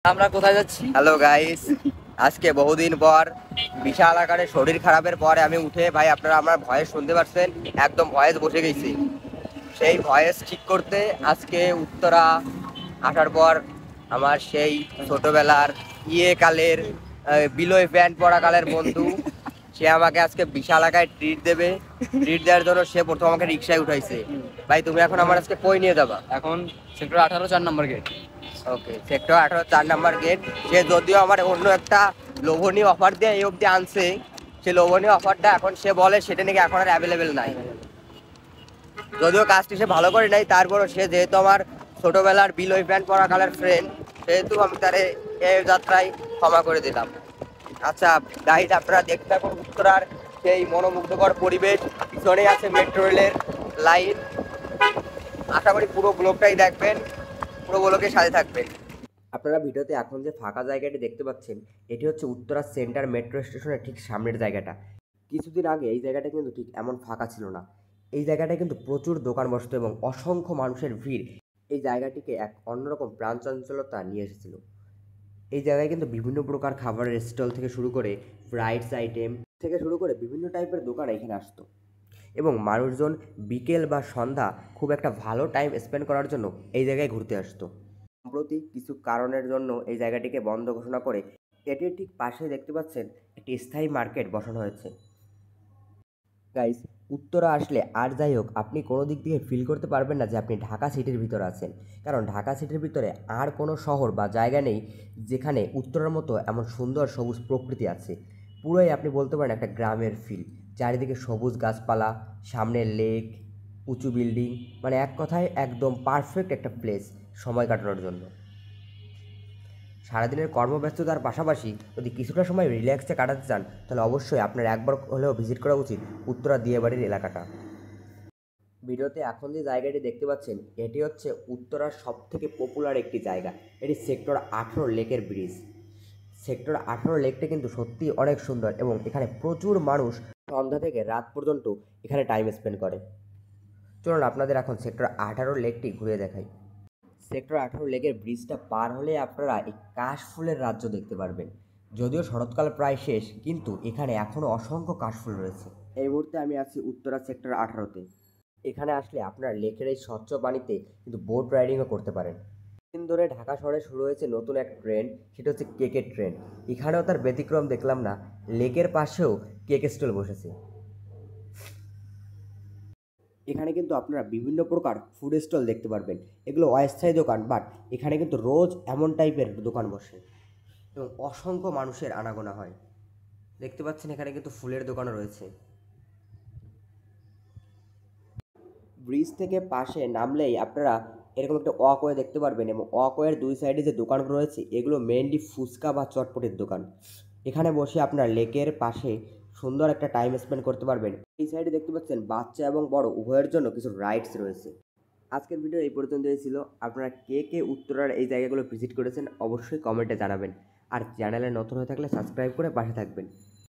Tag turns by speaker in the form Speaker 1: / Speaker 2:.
Speaker 1: আমরা কোথায় যাচ্ছি?
Speaker 2: হ্যালো গাইস, আজকে বহুদিন পর বিশাল আকারে শরীর খারাপের পরে আমি উঠে ভাই আপনারা আমার ভয়েস শুনতে পাচ্ছেন, একদম ভয়েস বসে গেছি। সেই ভয়েস ঠিক করতে আজকে উত্তরা আসার পর আমার সেই ছোটবেলার কালের বিলয় প্যান্ট পরা কালের বন্ধু সে আমাকে আজকে বিশাল আকারে ট্রিট দেবে। ট্রিট দেওয়ার জন্য সে প্রথম আমাকে রিক্সায় উঠাইছে। ভাই তুমি এখন আমার আজকে কই নিয়ে যাবা?
Speaker 1: এখন সেক্টর 18 4 নম্বর গেট।
Speaker 2: ওকে, সেক্টর 18 4 নম্বর গেট। সে যদিও আমার অন্য একটা লোভনীয় অফার দিয়ে এই অবধি আনছে, সে লোভনীয় অফারটা এখন সে বলে সেটা নাকি এখন আর অ্যাভেলেবেল নাই। যদিও কাজটি সে ভালো করে নাই, তারপরও সে যেহেতু আমার ছোটবেলার বিলয় প্যান্ট পরা কালার ফ্রেন্ড, সেহেতু আমি তারে এই যাত্রায় ক্ষমা করে দিলাম। আচ্ছা গাইড, আপনারা দেখতে থাকুন উত্তরার সেই মনোমুগ্ধকর পরিবেশ। পিছনেই আছে মেট্রো রেলের লাইন। আশা করি পুরো ব্লগটাই দেখবেন, পুরো ব্লগের সাথে থাকবেন। আপনারা ভিডিওতে এখন যে ফাঁকা জায়গাটি দেখতে পাচ্ছেন, এটি হচ্ছে উত্তরা সেন্টার মেট্রো স্টেশনের ঠিক সামনের জায়গাটা। কিছুদিন আগে এই জায়গাটা কিন্তু ঠিক এমন ফাঁকা ছিল না। এই জায়গাটায় কিন্তু প্রচুর দোকান বসতো এবং অসংখ্য মানুষের ভিড় এই জায়গাটিকে এক অন্যরকম প্রাণচাঞ্চলতা নিয়ে এসেছিল। এই জায়গায় কিন্তু বিভিন্ন প্রকার খাবারের স্টল থেকে শুরু করে ফ্রাইডস আইটেম থেকে শুরু করে বিভিন্ন টাইপের দোকান এখানে আসতো এবং মানুষজন বিকেল বা সন্ধ্যা খুব একটা ভালো টাইম স্পেন্ড করার জন্য এই জায়গায় ঘুরতে আসতো। সম্প্রতি কিছু কারণের জন্য এই জায়গাটিকে বন্ধ ঘোষণা করে এটির ঠিক পাশে দেখতে পাচ্ছেন একটি স্থায়ী মার্কেট বসানো হয়েছে। গাইস, উত্তরা আসলে আর যাই হোক আপনি কোনো দিক থেকে ফিল করতে পারবেন না যে আপনি ঢাকা সিটির ভিতরে আছেন, কারণ ঢাকা সিটির ভিতরে আর কোনো শহর বা জায়গা নেই যেখানে উত্তরার মতো এমন সুন্দর সবুজ প্রকৃতি আছে। পুরোই আপনি বলতে পারেন একটা গ্রামের ফিল। চারিদিকে সবুজ গাছপালা, সামনে লেক, উঁচু বিল্ডিং, মানে এক কথায় একদম পারফেক্ট একটা প্লেস সময় কাটানোর জন্য। সারাদিনের কর্মব্যস্ততার পাশাপাশি যদি কিছুটা সময় রিল্যাক্সে কাটাতে চান, তাহলে অবশ্যই আপনার একবার হলেও ভিজিট করা উচিত উত্তরা দিয়াবাড়ির এলাকাটা। ভিডিওতে এখন যে জায়গাটি দেখতে পাচ্ছেন, এটি হচ্ছে উত্তরার সবথেকে পপুলার একটি জায়গা। এটি সেক্টর 18 লেকের ব্রিজ। সেক্টর 18 লেকটা কিন্তু সত্যিই অনেক সুন্দর এবং এখানে প্রচুর মানুষ সন্ধ্যা থেকে রাত পর্যন্ত এখানে টাইম স্পেন্ড করে। চলুন আপনাদের এখন সেক্টর 18 লেকটি ঘুরে দেখাই। সেক্টর 18 লেকের ব্রিজটা পার হলে আপনারা এই কাশফুলের রাজ্য দেখতে পারবেন। যদিও শরৎকাল প্রায় শেষ, কিন্তু এখানে এখনও অসংখ্য কাশফুল রয়েছে। এই মুহূর্তে আমি আছি উত্তরা সেক্টর 18-তে। এখানে আসলে আপনারা লেকের এই স্বচ্ছ পানিতে কিন্তু বোট রাইডিংও করতে পারেন। দিন ধরে ঢাকা শহরে শুরু হয়েছে নতুন এক ট্রেন্ড, সেটা হচ্ছে কেকের ট্রেন্ড। এখানেও তার ব্যতিক্রম দেখলাম না, লেকের পাশেও কেক স্টল বসেছে। এখানে কিন্তু আপনারা বিভিন্ন প্রকার ফুড স্টল দেখতে পারবেন। এগুলো অস্থায়ী দোকান, বাট এখানে কিন্তু রোজ এমন টাইপের দোকান বসে এবং অসংখ্য মানুষের আনাগোনা হয়। দেখতে পাচ্ছেন এখানে কিন্তু ফুলের দোকানও রয়েছে। ব্রিজ থেকে পাশে নামলেই আপনারা এরকম একটা ওয়াকওয়ে দেখতে পারবেন এবং ওয়াকওয়ের দুই সাইডে যে দোকানগুলো রয়েছে এগুলো মেইনলি ফুচকা বা চটপটির দোকান। এখানে বসে আপনারা লেকের পাশে সুন্দর একটা টাইম স্পেন্ড করতে পারবেন। এই সাইডে দেখতে পাচ্ছেন বাচ্চা এবং বড় উভয়ের জন্য কিছু রাইডস রয়েছে। আজকের ভিডিও এই পর্যন্তই ছিল। আপনারা কে কে উত্তরার এই জায়গাগুলো ভিজিট করেছেন অবশ্যই কমেন্টে জানাবেন, আর চ্যানেলে নতুন হয়ে থাকলে সাবস্ক্রাইব করে পাশে থাকবেন।